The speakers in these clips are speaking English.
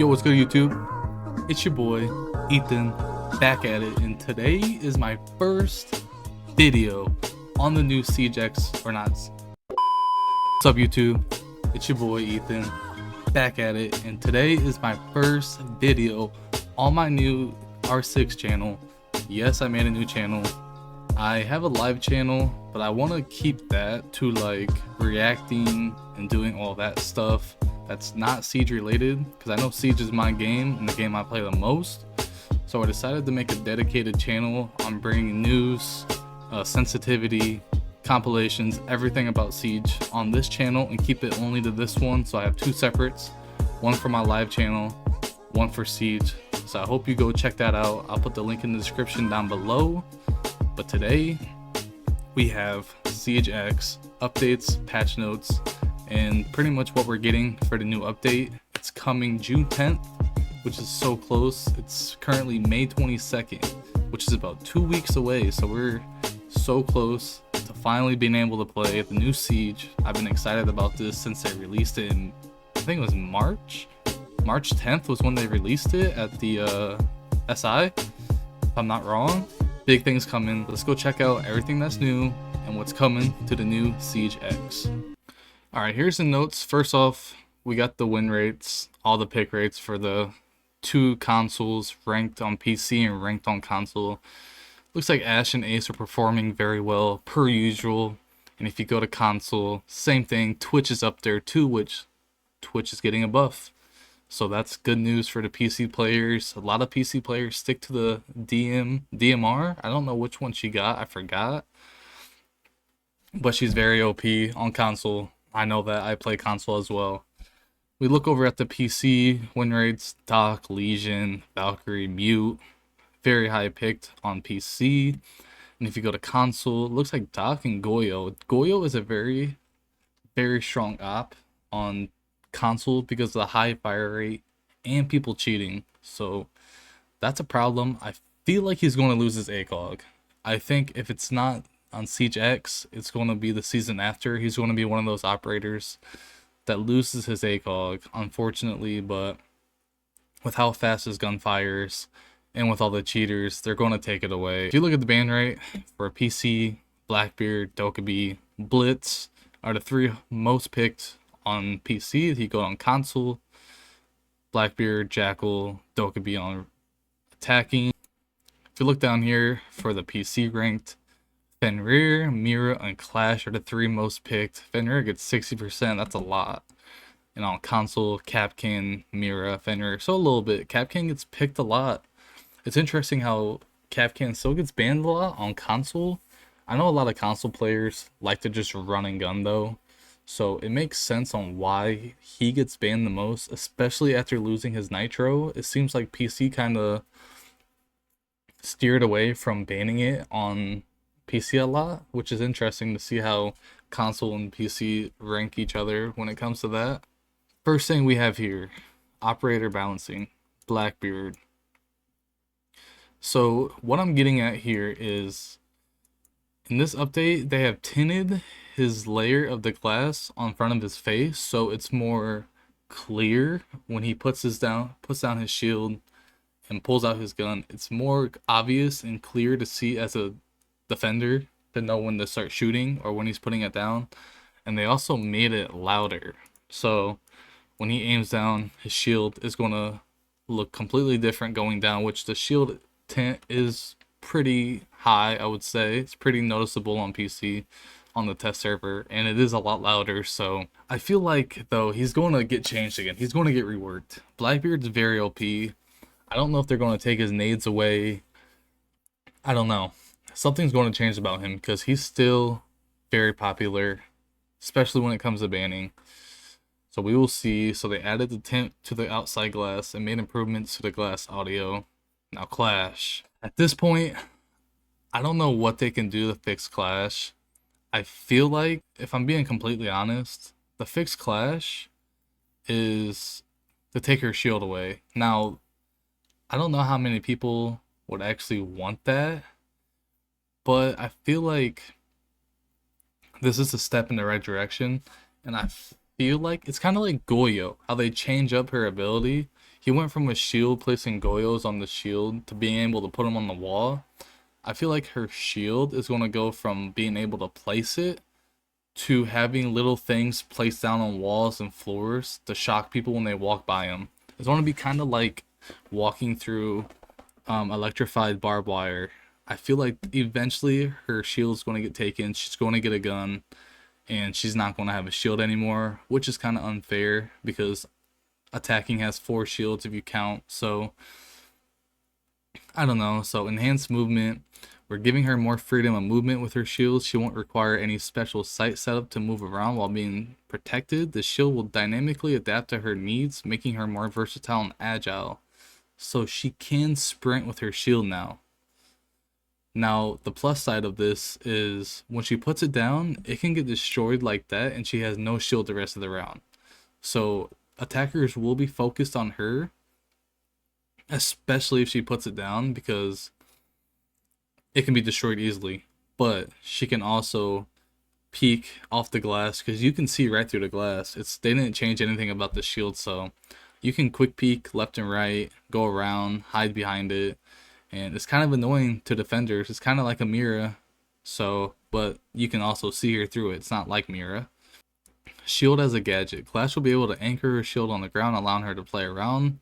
Yo, what's good, YouTube? It's your boy, Ethan, back at it, and today is my first video on the new Siege X, or not. What's up, YouTube? It's your boy, Ethan, back at it, and today is my first video on my new R6 channel. Yes, I made a new channel. I have a live channel, but I want to keep that to like reacting and doing all that stuff that's not Siege related, because I know Siege is my game and the game I play the most. So I decided to make a dedicated channel on bringing news, sensitivity, compilations, everything about Siege on this channel, and keep it only to this one. So I have two separates, one for my live channel, one for Siege. So I hope you go check that out. I'll put the link in the description down below. But today we have Siege X updates, patch notes, and pretty much what we're getting for the new update. It's coming June 10th, which is so close. It's currently May 22nd, which is about 2 weeks away. So we're so close to finally being able to play the new Siege. I've been excited about this since they released it in, I think it was March 10th was when they released it at the SI, if I'm not wrong. Big things coming. Let's go check out everything that's new and what's coming to the new Siege X. Alright, here's the notes. First off, we got the win rates, all the pick rates for the two consoles, ranked on PC and ranked on console. Looks like Ash and Ace are performing very well, per usual. And if you go to console, same thing. Twitch is up there too, which Twitch is getting a buff. So that's good news for the PC players. A lot of PC players stick to the DMR. I don't know which one she got. I forgot. But she's very OP on console. I know that. I play console as well. We look over at the PC win rates. Doc, Legion, Valkyrie, Mute. Very high picked on PC. And if you go to console, it looks like Doc and Goyo. Goyo is a very, very strong op on console because of the high fire rate and people cheating. So that's a problem. I feel like he's going to lose his ACOG. I think if it's not on Siege X, it's going to be the season after. He's going to be one of those operators that loses his ACOG, unfortunately. But with how fast his gun fires and with all the cheaters, they're going to take it away. If you look at the ban rate for PC, Blackbeard, Dokkaebi, Blitz are the three most picked on PC. He go on console, Blackbeard, Jackal, Dokkaebi on attacking. If you look down here for the PC ranked, Fenrir, Mira, and Clash are the three most picked. Fenrir gets 60%, that's a lot. And on console, Capcan, Mira, Fenrir, so a little bit. Capcan gets picked a lot. It's interesting how Capcan still gets banned a lot on console. I know a lot of console players like to just run and gun though. So it makes sense on why he gets banned the most, especially after losing his Nitro. It seems like PC kind of steered away from banning it on PC a lot, which is interesting to see how console and PC rank each other when it comes to that. First thing we have here, operator balancing, Blackbeard. So what I'm getting at here is, in this update, they have tinted his layer of the glass on front of his face, so it's more clear when he puts down his shield and pulls out his gun. It's more obvious and clear to see as a defender to know when to start shooting or when he's putting it down. And they also made it louder, so when he aims down, his shield is going to look completely different going down, which the shield tint is pretty high, I would say. It's pretty noticeable on PC on the test server, and it is a lot louder. So I feel like though he's going to get changed again. He's going to get reworked. Blackbeard's very OP. I don't know if they're going to take his nades away. I don't know. Something's going to change about him because he's still very popular, especially when it comes to banning. So we will see. So they added the tint to the outside glass and made improvements to the glass audio. Now Clash. At this point, I don't know what they can do to fix Clash. I feel like, if I'm being completely honest, the fix Clash is to take her shield away. Now, I don't know how many people would actually want that, but I feel like this is a step in the right direction, and feel like it's kind of like Goyo, how they change up her ability. He went from a shield placing Goyos on the shield to being able to put them on the wall. I feel like her shield is going to go from being able to place it to having little things placed down on walls and floors to shock people when they walk by them. It's going to be kind of like walking through electrified barbed wire. I feel like eventually her shield's going to get taken. She's going to get a gun, and she's not going to have a shield anymore, which is kind of unfair because attacking has 4 shields if you count. So I don't know. So enhanced movement. We're giving her more freedom of movement with her shield. She won't require any special sight setup to move around while being protected. The shield will dynamically adapt to her needs, making her more versatile and agile. So she can sprint with her shield now. Now, the plus side of this is when she puts it down, it can get destroyed like that, and she has no shield the rest of the round. So attackers will be focused on her, especially if she puts it down, because it can be destroyed easily. But she can also peek off the glass because you can see right through the glass. They didn't change anything about the shield, so you can quick peek left and right, go around, hide behind it, and it's kind of annoying to defenders. It's kind of like a Mira, so but you can also see her through it. It's not like Mira. Shield as a gadget. Clash will be able to anchor her shield on the ground, allowing her to play around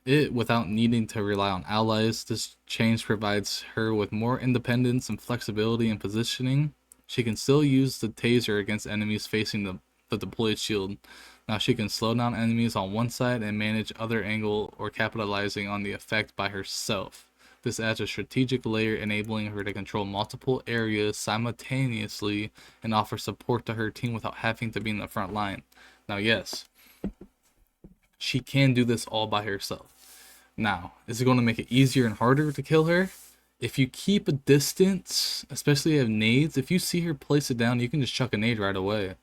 it without needing to rely on allies. This change provides her with more independence and flexibility in positioning. She can still use the taser against enemies facing the deployed shield. Now she can slow down enemies on one side and manage other angle or capitalizing on the effect by herself. This adds a strategic layer, enabling her to control multiple areas simultaneously and offer support to her team without having to be in the front line. Now yes, she can do this all by herself. Now, is it going to make it easier and harder to kill her? If you keep a distance, especially if you have nades, if you see her place it down, you can just chuck a nade right away.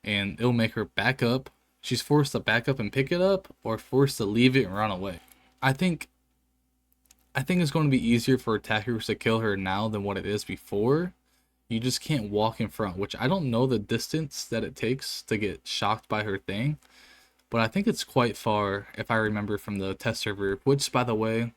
And it'll make her back up. She's forced to back up and pick it up, or forced to leave it and run away. I think it's going to be easier for attackers to kill her now than what it is before. You just can't walk in front, which I don't know the distance that it takes to get shocked by her thing. But I think it's quite far if I remember from the test server, which, by the way,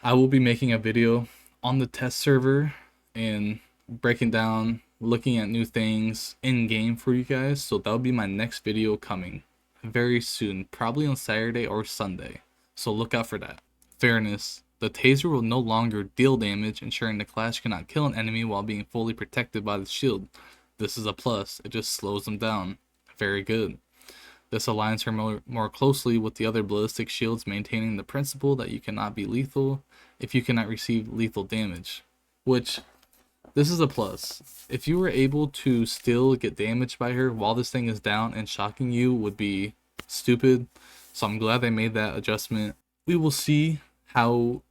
I will be making a video on the test server and breaking down, looking at new things in game for you guys. So that'll be my next video coming very soon, probably on Saturday or Sunday. So look out for that. Fairness. The taser will no longer deal damage, ensuring the Clash cannot kill an enemy while being fully protected by the shield. This is a plus. It just slows them down. Very good. This aligns her more closely with the other ballistic shields, maintaining the principle that you cannot be lethal if you cannot receive lethal damage. Which, this is a plus. If you were able to still get damaged by her while this thing is down and shocking you would be stupid. So I'm glad they made that adjustment. We will see how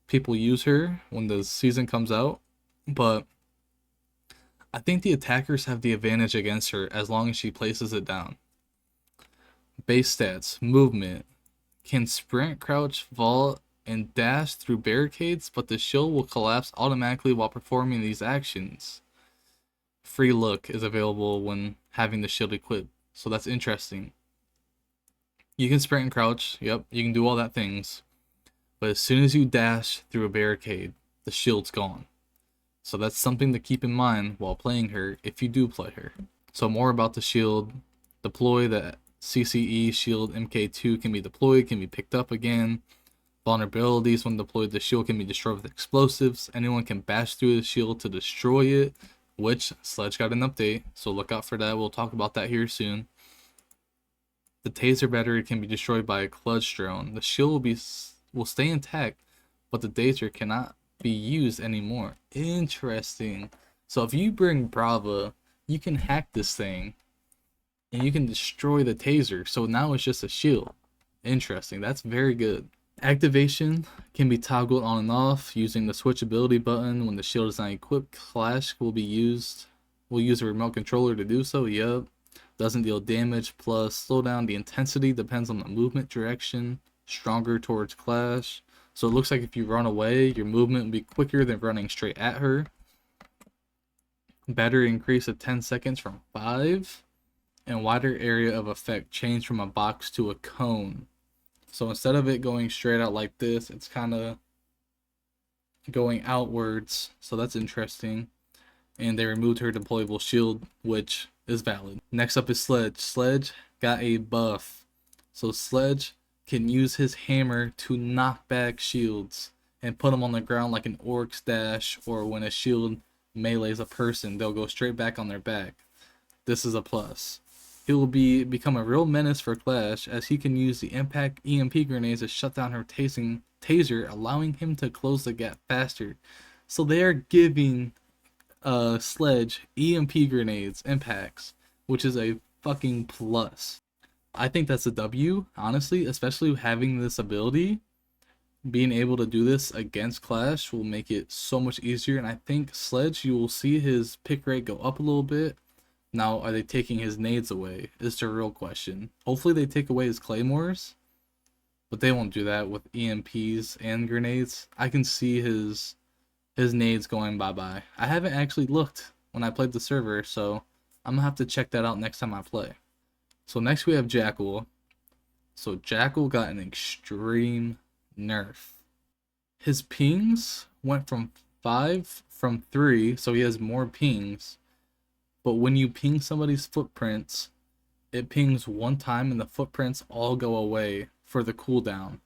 people use her when the season comes out. But I think the attackers have the advantage against her as long as she places it down. Base stats, movement, can sprint, crouch, vault, and dash through barricades, but the shield will collapse automatically while performing these actions. Free look is available when having the shield equipped, so that's interesting. You can sprint and crouch, yep, you can do all that things, but as soon as you dash through a barricade, the shield's gone. So that's something to keep in mind while playing her if you do play her. So more about the shield. Deploy the CCE shield MK2 can be deployed, can be picked up again. Vulnerabilities when deployed, the shield can be destroyed with explosives. Anyone can bash through the shield to destroy it, which Sledge got an update, so look out for that. We'll talk about that here soon. The taser battery can be destroyed by a clutch drone. The shield will stay intact, but the taser cannot be used anymore. Interesting. So if you bring Brava, you can hack this thing and you can destroy the taser. So now it's just a shield. Interesting. That's very good. Activation can be toggled on and off using the switch ability button. When the shield is not equipped, Clash will use a remote controller to do so. Yep. Doesn't deal damage, plus slow down. The intensity depends on the movement direction. Stronger towards Clash. So it looks like if you run away, your movement will be quicker than running straight at her. Battery increase of 10 seconds from 5. and wider area of effect change from a box to a cone. So instead of it going straight out like this, it's kind of going outwards. So that's interesting. And they removed her deployable shield, which is valid. Next up is Sledge. Sledge got a buff. So Sledge can use his hammer to knock back shields and put them on the ground like an orc's dash, or when a shield melees a person, they'll go straight back on their back. This is a plus. He will become a real menace for Clash, as he can use the impact EMP grenades to shut down her taser, allowing him to close the gap faster. So they are giving Sledge EMP grenades impacts, which is a fucking plus. I think that's a W, honestly, especially having this ability. Being able to do this against Clash will make it so much easier, and I think Sledge, you will see his pick rate go up a little bit. Now, are they taking his nades away? Is the real question. Hopefully they take away his claymores, but they won't do that with EMPs and grenades. I can see his nades going bye-bye. I haven't actually looked when I played the server, so I'm gonna have to check that out next time I play. So next we have Jackal. So Jackal got an extreme nerf. His pings went from 3, so he has more pings. But when you ping somebody's footprints, it pings one time and the footprints all go away for the cooldown.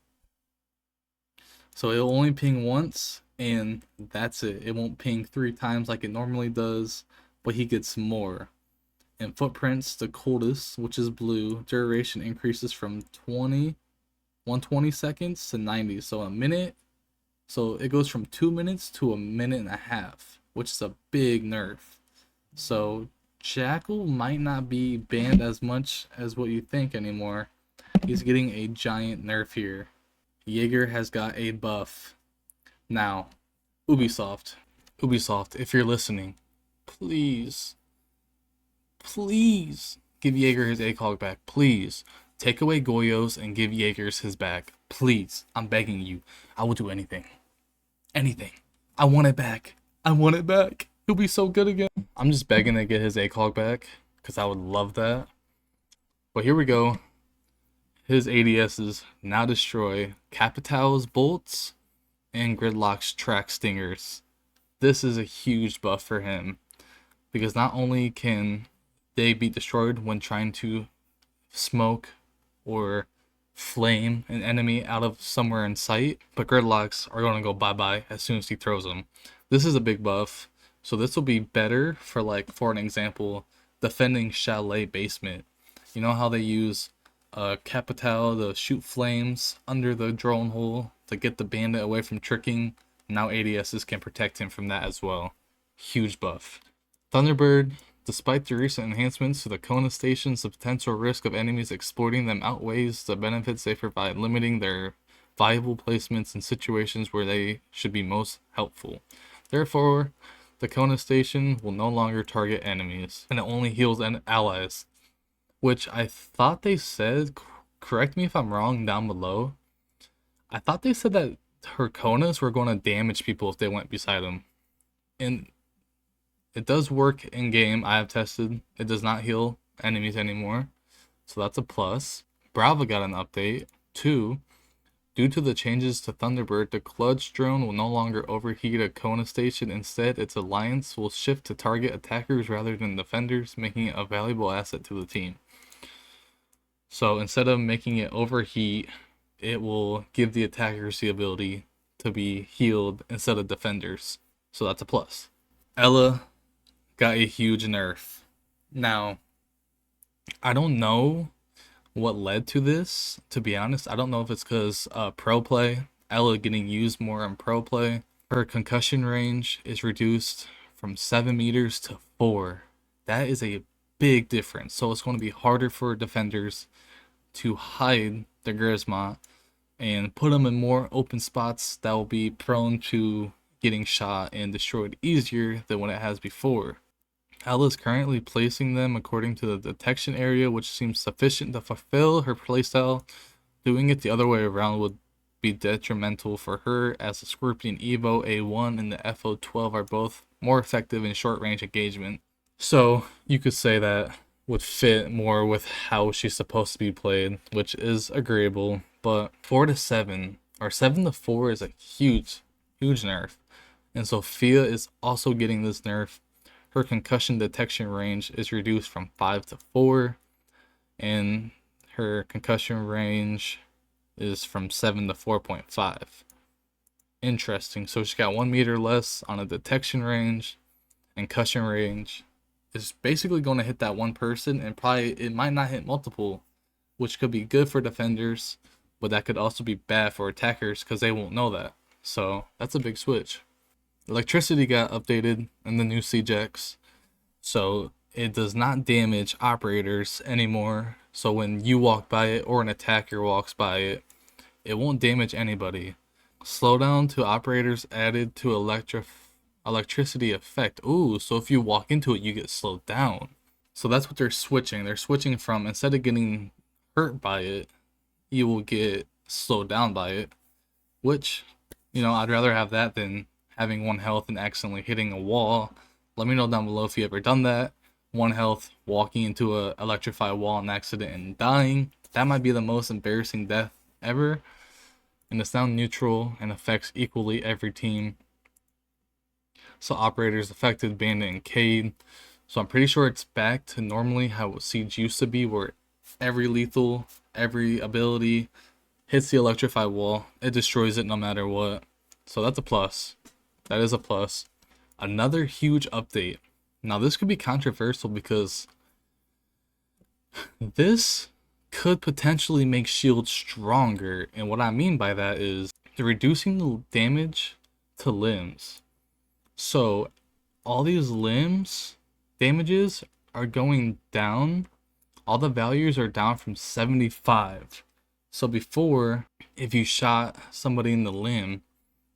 So it'll only ping once and that's it. It won't ping 3 times like it normally does, but he gets more. And footprints, the coldest, which is blue, duration increases from 120 seconds to 90. So a minute. So it goes from 2 minutes to a minute and a half, which is a big nerf. So Jackal might not be banned as much as what you think anymore. He's getting a giant nerf here. Jaeger has got a buff. Now, Ubisoft, if you're listening, please give Jaeger his ACOG back. Please take away Goyo's and give Jaeger's his back. Please, I'm begging you. I will do anything. Anything. I want it back. He'll be so good again. I'm just begging to get his ACOG back because I would love that. But here we go. His ADSs now destroy Capital's bolts and Gridlock's track stingers. This is a huge buff for him because not only can they be destroyed when trying to smoke or flame an enemy out of somewhere in sight, but Gridlocks are going to go bye-bye as soon as he throws them. This is a big buff. So this will be better for, like, for an example, defending Chalet Basement. You know how they use Capital to shoot flames under the drone hole to get the bandit away from tricking? Now ADSs can protect him from that as well. Huge buff. Thunderbird, despite the recent enhancements to the Kona stations, the potential risk of enemies exploiting them outweighs the benefits they provide, limiting their viable placements in situations where they should be most helpful. Therefore, the Kona station will no longer target enemies, and it only heals allies. Which I thought they said, correct me if I'm wrong down below, I thought they said that her Konas were going to damage people if they went beside them. And it does work in game. I have tested. It does not heal enemies anymore. So that's a plus. Brava got an update. 2. Due to the changes to Thunderbird, the Clutch drone will no longer overheat a Kona station. Instead, its alliance will shift to target attackers rather than defenders, making it a valuable asset to the team. So instead of making it overheat, it will give the attackers the ability to be healed instead of defenders. So that's a plus. Ella got a huge nerf. Now, I don't know what led to this, to be honest. I don't know if it's because pro play, Ella getting used more in pro play. Her concussion range is reduced from 7 meters to 4. That is a big difference. So it's going to be harder for defenders to hide the Grisma and put them in more open spots that will be prone to getting shot and destroyed easier than what it has before. Ella is currently placing them according to the detection area, which seems sufficient to fulfill her playstyle. Doing it the other way around would be detrimental for her, as the Scorpion Evo A1 and the FO12 are both more effective in short range engagement. So you could say that would fit more with how she's supposed to be played, which is agreeable. But 4 to 7 or 7 to 4 is a huge nerf. And Sophia is also getting this nerf. Her concussion detection range is reduced from 5 to 4, and her concussion range is from 7 to 4.5. Interesting. So she got 1 meter less on a detection range, and concussion range is basically going to hit that one person, and probably it might not hit multiple, which could be good for defenders, but that could also be bad for attackers because they won't know that. So that's a big switch. Electricity got updated in the new CJX, so it does not damage operators anymore. So when you walk by it or an attacker walks by it, it won't damage anybody. Slowdown to operators added to electricity effect. Ooh, so if you walk into it, you get slowed down. So that's what they're switching. They're switching from, instead of getting hurt by it, you will get slowed down by it, which, I'd rather have that than having 1 health and accidentally hitting a wall. Let me know down below if you ever done that. 1 health, walking into a electrified wall in accident and dying. That might be the most embarrassing death ever. And it's now neutral and affects equally every team. So operators affected, Bandit, and Cade. So I'm pretty sure it's back to normally how Siege used to be, where every lethal, every ability hits the electrified wall. It destroys it no matter what. So that's a plus. That is a plus. Another huge update. Now this could be controversial because this could potentially make shields stronger. And what I mean by that is they're reducing the damage to limbs. So all these limbs damages are going down. All the values are down from 75. So before, if you shot somebody in the limb,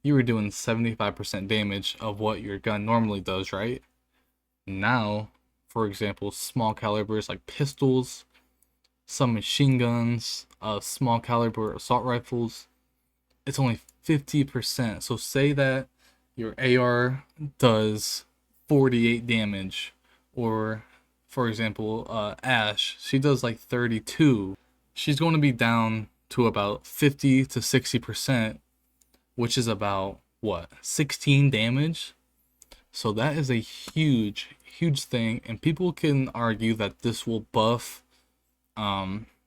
you were doing 75% damage of what your gun normally does, right? Now, for example, small calibers like pistols, some machine guns, small caliber assault rifles, it's only 50%. So say that your AR does 48 damage, or for example, Ash, she does like 32. She's going to be down to about 50 to 60%, which is about what, 16 damage. So that is a huge thing, and people can argue that this will buff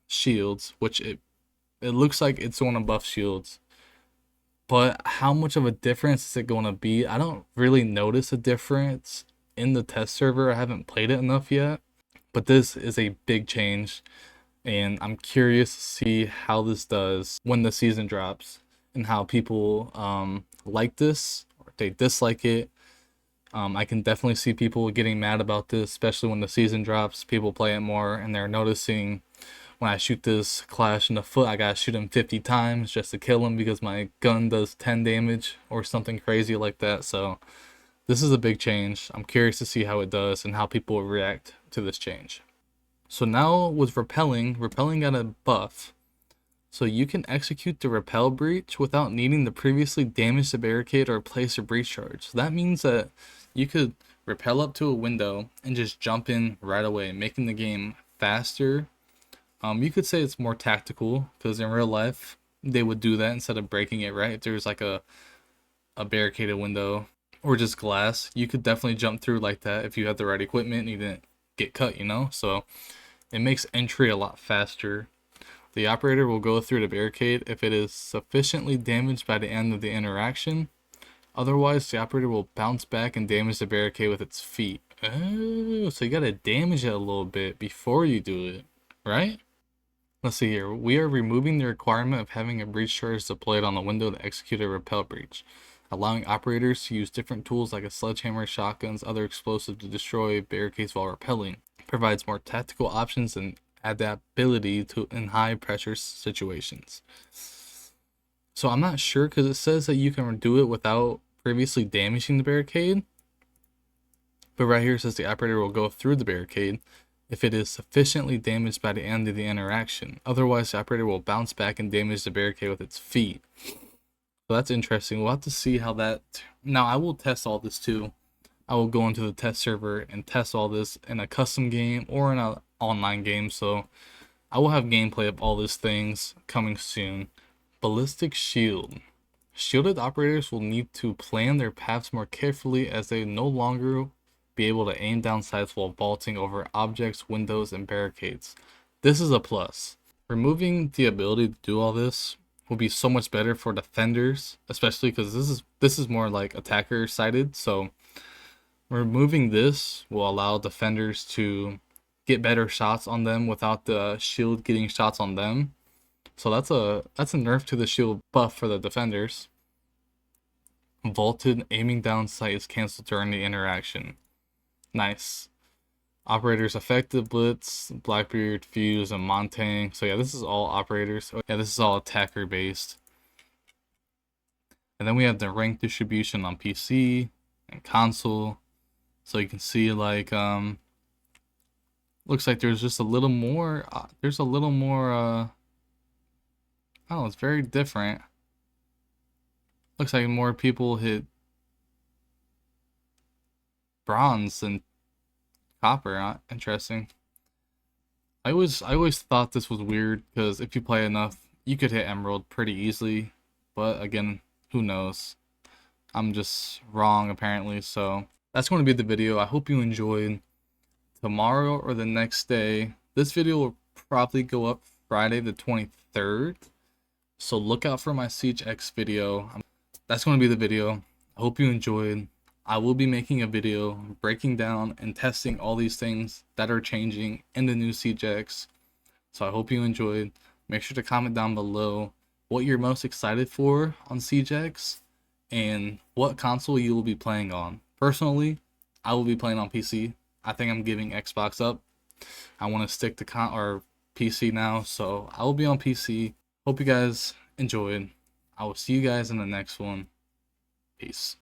shields, which it looks like it's going to buff shields, but how much of a difference is it going to be? I don't really notice a difference in the test server. I haven't played it enough yet, but this is a big change, and I'm curious to see how this does when the season drops, and how people like this or they dislike it. I can definitely see people getting mad about this, especially when the season drops. People play it more, and they're noticing when I shoot this Clash in the foot, I gotta shoot him 50 times just to kill him because my gun does 10 damage or something crazy like that. So this is a big change. I'm curious to see how it does and how people will react to this change. So now with repelling got a buff. So you can execute the repel breach without needing to previously damage the barricade or place a breach charge. So that means that you could repel up to a window and just jump in right away, making the game faster. You could say it's more tactical because in real life they would do that instead of breaking it, right? If there's like a barricaded window or just glass, you could definitely jump through like that if you had the right equipment and you didn't get cut, So it makes entry a lot faster. The operator will go through the barricade if it is sufficiently damaged by the end of the interaction. Otherwise, the operator will bounce back and damage the barricade with its feet. Oh, so you gotta damage it a little bit before you do it, right? Let's see here. We are removing the requirement of having a breach charge deployed on the window to execute a repel breach, allowing operators to use different tools like a sledgehammer, shotguns, other explosives to destroy barricades while repelling. It provides more tactical options and adaptability in high pressure situations. So I'm not sure because it says that you can do it without previously damaging the barricade. But right here it says the operator will go through the barricade if it is sufficiently damaged by the end of the interaction. Otherwise, the operator will bounce back and damage the barricade with its feet. So that's interesting. We'll have to see how that... Now, I will test all this too. I will go into the test server and test all this in a custom game or in a online game, so I will have gameplay of all these things coming soon. Ballistic shield. Shielded operators will need to plan their paths more carefully as they no longer be able to aim down sights while vaulting over objects, windows, and barricades. This is a plus. Removing the ability to do all this will be so much better for defenders, especially because this is more like attacker sided. So removing this will allow defenders to get better shots on them without the shield getting shots on them. So that's a nerf to the shield buff for the defenders. Vaulted aiming down sight is cancelled during the interaction. Nice. Operators affected Blitz, Blackbeard, Fuse, and Montang. So yeah, this is all operators. Yeah, this is all attacker based. And then we have the rank distribution on PC and console. So you can see like looks like there's just a little more I don't know, it's very different. Looks like more people hit bronze than copper. Interesting. I always thought this was weird because if you play enough, you could hit emerald pretty easily. But again, who knows? I'm just wrong apparently. So that's going to be the video. I hope you enjoyed. Tomorrow or the next day, this video will probably go up Friday the 23rd. So look out for my Siege X video. That's going to be the video. I hope you enjoyed. I will be making a video breaking down and testing all these things that are changing in the new Siege X. So I hope you enjoyed. Make sure to comment down below what you're most excited for on Siege X and what console you will be playing on. Personally, I will be playing on PC. I think I'm giving Xbox up. I want to stick to PC now, so I will be on PC. Hope you guys enjoyed. I will see you guys in the next one. Peace.